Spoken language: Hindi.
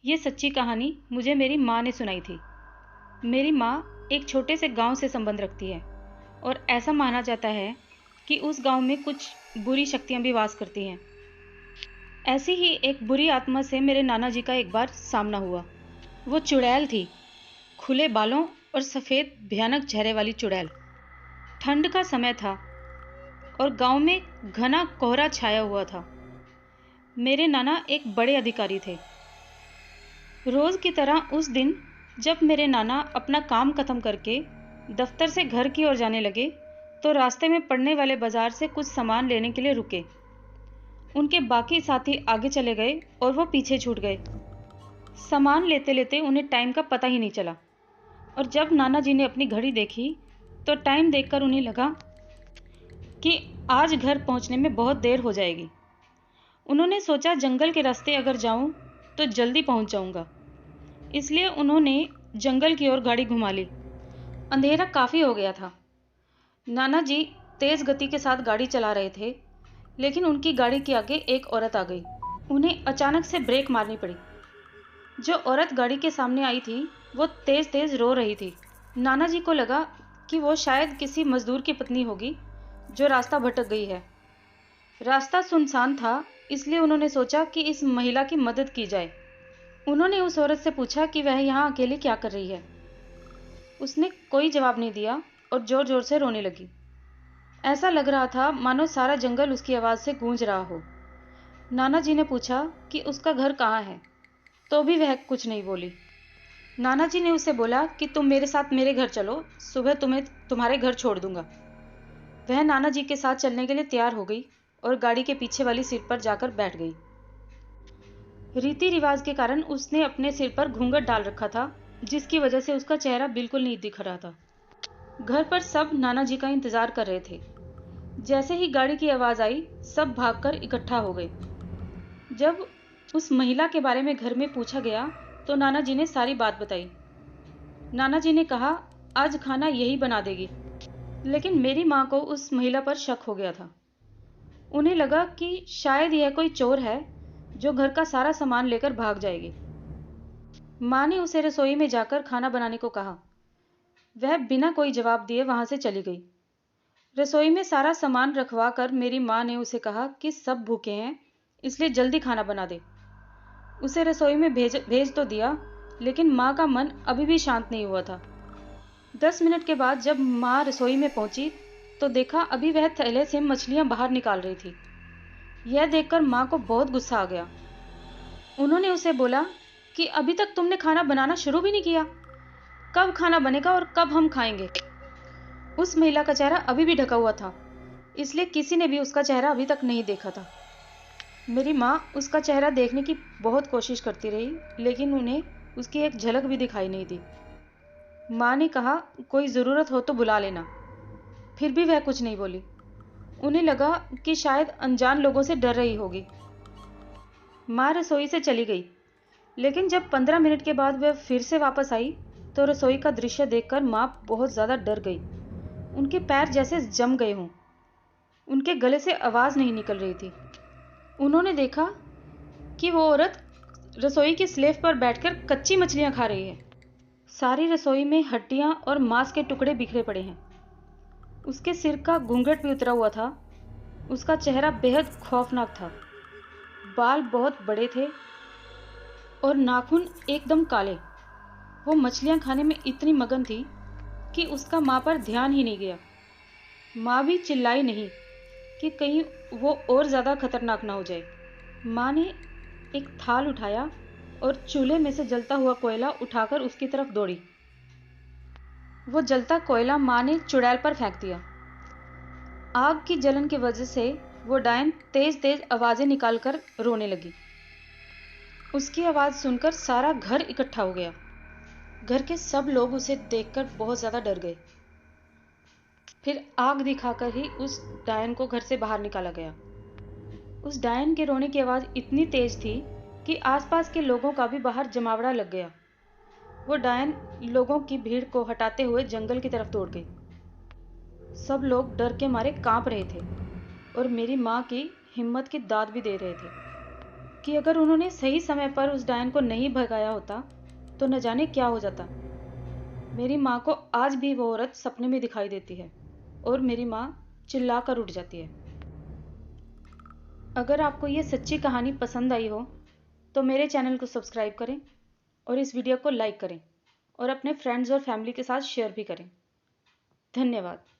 ये सच्ची कहानी मुझे मेरी माँ ने सुनाई थी। मेरी माँ एक छोटे से गांव से संबंध रखती है और ऐसा माना जाता है कि उस गांव में कुछ बुरी शक्तियां भी वास करती हैं। ऐसी ही एक बुरी आत्मा से मेरे नाना जी का एक बार सामना हुआ। वो चुड़ैल थी, खुले बालों और सफ़ेद भयानक चेहरे वाली चुड़ैल। ठंड का समय था और गांव में घना कोहरा छाया हुआ था। मेरे नाना एक बड़े अधिकारी थे। रोज़ की तरह उस दिन जब मेरे नाना अपना काम खत्म करके दफ्तर से घर की ओर जाने लगे तो रास्ते में पड़ने वाले बाजार से कुछ सामान लेने के लिए रुके। उनके बाकी साथी आगे चले गए और वो पीछे छूट गए। सामान लेते लेते उन्हें टाइम का पता ही नहीं चला और जब नाना जी ने अपनी घड़ी देखी तो टाइम देखकर उन्हें लगा कि आज घर पहुंचने में बहुत देर हो जाएगी। उन्होंने सोचा जंगल के रास्ते अगर जाऊं तो जल्दी पहुंच जाऊंगा, इसलिए उन्होंने जंगल की ओर गाड़ी घुमा ली। अंधेरा काफ़ी हो गया था। नाना जी तेज़ गति के साथ गाड़ी चला रहे थे, लेकिन उनकी गाड़ी के आगे एक औरत आ गई। उन्हें अचानक से ब्रेक मारनी पड़ी। जो औरत गाड़ी के सामने आई थी वो तेज़ तेज़ रो रही थी। नाना जी को लगा कि वो शायद किसी मजदूर की पत्नी होगी जो रास्ता भटक गई है। रास्ता सुनसान था, इसलिए उन्होंने सोचा कि इस महिला की मदद की जाए। उन्होंने उस औरत से पूछा कि वह यहाँ अकेली क्या कर रही है। उसने कोई जवाब नहीं दिया और ज़ोर ज़ोर से रोने लगी। ऐसा लग रहा था मानो सारा जंगल उसकी आवाज़ से गूंज रहा हो। नाना जी ने पूछा कि उसका घर कहाँ है, तो भी वह कुछ नहीं बोली। नाना जी ने उसे बोला कि तुम मेरे साथ मेरे घर चलो, सुबह तुम्हें तुम्हारे घर छोड़ दूंगा। वह नाना जी के साथ चलने के लिए तैयार हो गई और गाड़ी के पीछे वाली सीट पर जाकर बैठ गई। रीति रिवाज के कारण उसने अपने सिर पर घूंघट डाल रखा था, जिसकी वजह से उसका चेहरा बिल्कुल नहीं दिख रहा था। घर पर सब नाना जी का इंतजार कर रहे थे। जैसे ही गाड़ी की आवाज़ आई, सब भागकर इकट्ठा हो गए। जब उस महिला के बारे में घर में पूछा गया तो नाना जी ने सारी बात बताई। नाना जी ने कहा आज खाना यही बना देगी, लेकिन मेरी माँ को उस महिला पर शक हो गया था। उन्हें लगा कि शायद यह कोई चोर है जो घर का सारा सामान लेकर भाग जाएगी। माँ ने उसे रसोई में जाकर खाना बनाने को कहा। वह बिना कोई जवाब दिए वहां से चली गई। रसोई में सारा सामान रखवा कर मेरी माँ ने उसे कहा कि सब भूखे हैं, इसलिए जल्दी खाना बना दे। उसे रसोई में भेज तो दिया, लेकिन माँ का मन अभी भी शांत नहीं हुआ था। 10 मिनट के बाद जब माँ रसोई में पहुंची तो देखा अभी वह थैले से मछलियां बाहर निकाल रही थी। यह देखकर माँ को बहुत गुस्सा आ गया। उन्होंने उसे बोला कि अभी तक तुमने खाना बनाना शुरू भी नहीं किया, कब खाना बनेगा और कब हम खाएंगे। उस महिला का चेहरा अभी भी ढका हुआ था, इसलिए किसी ने भी उसका चेहरा अभी तक नहीं देखा था। मेरी माँ उसका चेहरा देखने की बहुत कोशिश करती रही, लेकिन उन्हें उसकी एक झलक भी दिखाई नहीं दी। माँ ने कहा कोई ज़रूरत हो तो बुला लेना, फिर भी वह कुछ नहीं बोली। उन्हें लगा कि शायद अनजान लोगों से डर रही होगी। माँ रसोई से चली गई, लेकिन जब 15 मिनट के बाद वह फिर से वापस आई तो रसोई का दृश्य देखकर माँ बहुत ज़्यादा डर गई। उनके पैर जैसे जम गए हों। उनके गले से आवाज़ नहीं निकल रही थी। उन्होंने देखा कि वो औरत रसोई की स्लेव पर बैठकर कच्ची मछलियाँ खा रही है। सारी रसोई में हड्डियाँ और मांस के टुकड़े बिखरे पड़े हैं। उसके सिर का घूंघट भी उतरा हुआ था। उसका चेहरा बेहद खौफनाक था। बाल बहुत बड़े थे और नाखून एकदम काले। वो मछलियाँ खाने में इतनी मगन थी कि उसका माँ पर ध्यान ही नहीं गया। माँ भी चिल्लाई नहीं कि कहीं वो और ज़्यादा खतरनाक ना हो जाए। माँ ने एक थाल उठाया और चूल्हे में से जलता हुआ कोयला उठाकर उसकी तरफ दौड़ी। वो जलता कोयला माँ ने चुड़ैल पर फेंक दिया। आग की जलन की वजह से वो डायन तेज तेज आवाज़ें निकालकर रोने लगी। उसकी आवाज़ सुनकर सारा घर इकट्ठा हो गया। घर के सब लोग उसे देखकर बहुत ज़्यादा डर गए। फिर आग दिखाकर ही उस डायन को घर से बाहर निकाला गया। उस डायन के रोने की आवाज़ इतनी तेज थी कि आसपास के लोगों का भी बाहर जमावड़ा लग गया। वो डायन लोगों की भीड़ को हटाते हुए जंगल की तरफ दौड़ गई। सब लोग डर के मारे कांप रहे थे और मेरी माँ की हिम्मत की दाद भी दे रहे थे। कि अगर उन्होंने सही समय पर उस डायन को नहीं भगाया होता तो न जाने क्या हो जाता। मेरी माँ को आज भी वो औरत सपने में दिखाई देती है और मेरी माँ चिल्लाकर उठ जाती है। अगर आपको ये सच्ची कहानी पसंद आई हो तो मेरे चैनल को सब्सक्राइब करें और इस वीडियो को लाइक करें और अपने फ्रेंड्स और फैमिली के साथ शेयर भी करें। धन्यवाद।